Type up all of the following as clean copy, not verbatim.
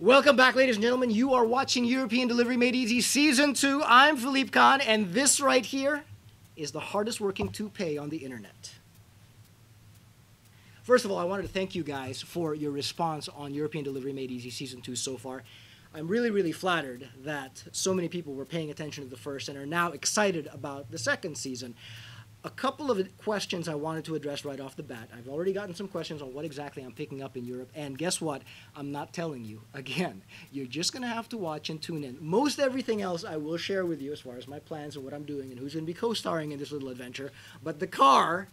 Welcome back, ladies and gentlemen. You are watching European Delivery Made Easy Season 2. I'm Philippe Khan, and this right here is the hardest working toupee on the internet. First of all, I wanted to thank you guys for your response on European Delivery Made Easy Season 2 so far. I'm really flattered that so many people were paying attention to the first and are now excited about the second season. A couple of questions I wanted to address right off the bat. I've already gotten some questions on what exactly I'm picking up in Europe, and guess what? I'm not telling you. Again, you're just going to have to watch and tune in. Most everything else I will share with you as far as my plans and what I'm doing and who's going to be co-starring in this little adventure, but the car,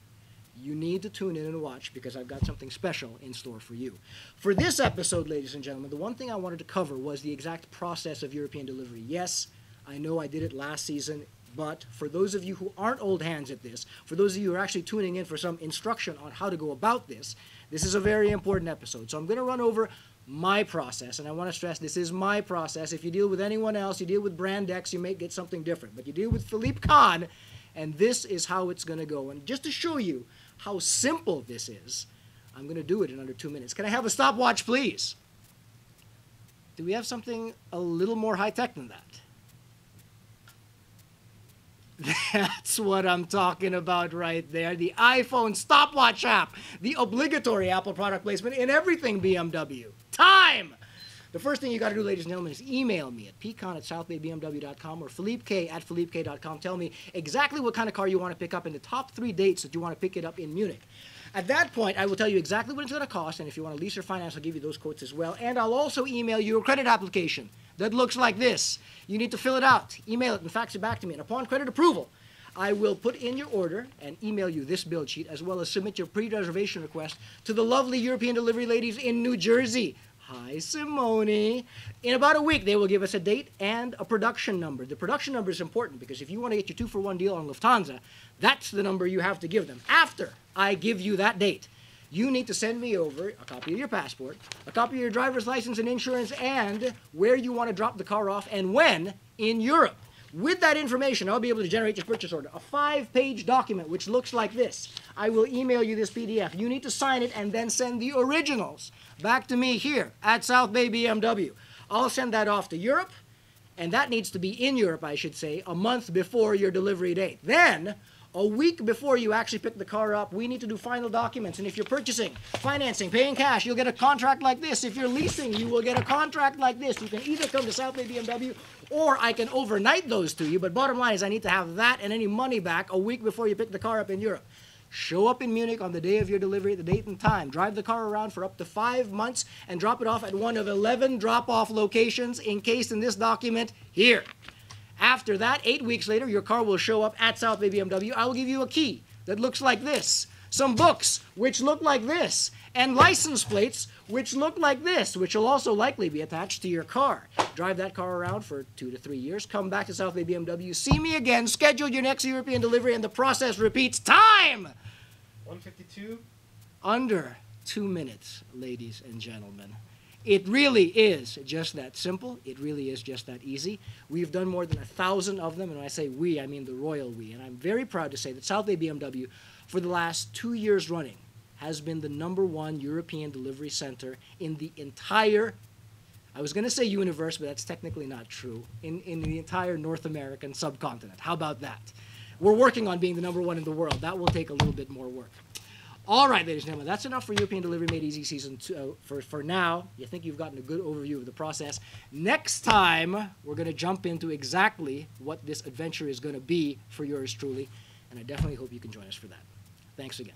you need to tune in and watch because I've got something special in store for you. For this episode, ladies and gentlemen, the one thing I wanted to cover was the exact process of European delivery. Yes, I know I did it last season. But for those of you who aren't old hands at this, for those of you who are actually tuning in for some instruction on how to go about this, this is a very important episode. So I'm going to run over my process, and I want to stress this is my process. If you deal with anyone else, you deal with Brand X, you may get something different. But you deal with Philippe Khan, and this is how it's going to go. And just to show you how simple this is, I'm going to do it in under 2 minutes. Can I have a stopwatch, please? Do we have something a little more high-tech than that? That's what I'm talking about right there. The iPhone stopwatch app. The obligatory Apple product placement in everything BMW. Time! The first thing you got to do, ladies and gentlemen, is email me at pcon@southbaybmw.com or philippek@philippek.com. Tell me exactly what kind of car you want to pick up and the top 3 dates that you want to pick it up in Munich. At that point, I will tell you exactly what it's going to cost, and if you want to lease or finance, I'll give you those quotes as well. And I'll also email you a credit application that looks like this. You need to fill it out, email it, and fax it back to me. And upon credit approval, I will put in your order and email you this build sheet, as well as submit your pre-reservation request to the lovely European delivery ladies in New Jersey. Hi, Simone. In about a week, they will give us a date and a production number. The production number is important because if you want to get your 2-for-1 deal on Lufthansa, that's the number you have to give them. After I give you that date, you need to send me over a copy of your passport, a copy of your driver's license and insurance, and where you want to drop the car off and when in Europe. With that information, I'll be able to generate your purchase order, a 5-page document which looks like this. I will email you this PDF. You need to sign it and then send the originals back to me here at South Bay BMW. I'll send that off to Europe, and that needs to be in Europe, I should say, a month before your delivery date. Then, a week before you actually pick the car up, we need to do final documents. And if you're purchasing, financing, paying cash, you'll get a contract like this. If you're leasing, you will get a contract like this. You can either come to South Bay BMW or I can overnight those to you. But bottom line is I need to have that and any money back a week before you pick the car up in Europe. Show up in Munich on the day of your delivery, the date and time. Drive the car around for up to 5 months and drop it off at one of 11 drop-off locations encased in this document here. After that, 8 weeks later, your car will show up at South Bay BMW. I will give you a key that looks like this, some books which look like this, and license plates which look like this, which will also likely be attached to your car. Drive that car around for 2 to 3 years, come back to South Bay BMW, see me again, schedule your next European delivery, and the process repeats. Time! 152? Under 2 minutes, ladies and gentlemen. It really is just that simple. It really is just that easy. We've done more than 1,000 of them, and when I say we, I mean the royal we. And I'm very proud to say that South Bay BMW, for the last 2 years running, has been the #1 European delivery center in the entire, I was going to say universe, but that's technically not true, in the entire North American subcontinent. How about that? We're working on being the #1 in the world. That will take a little bit more work. All right, ladies and gentlemen, that's enough for European Delivery Made Easy Season 2 for now. You think you've gotten a good overview of the process. Next time, we're going to jump into exactly what this adventure is going to be for yours truly, and I definitely hope you can join us for that. Thanks again.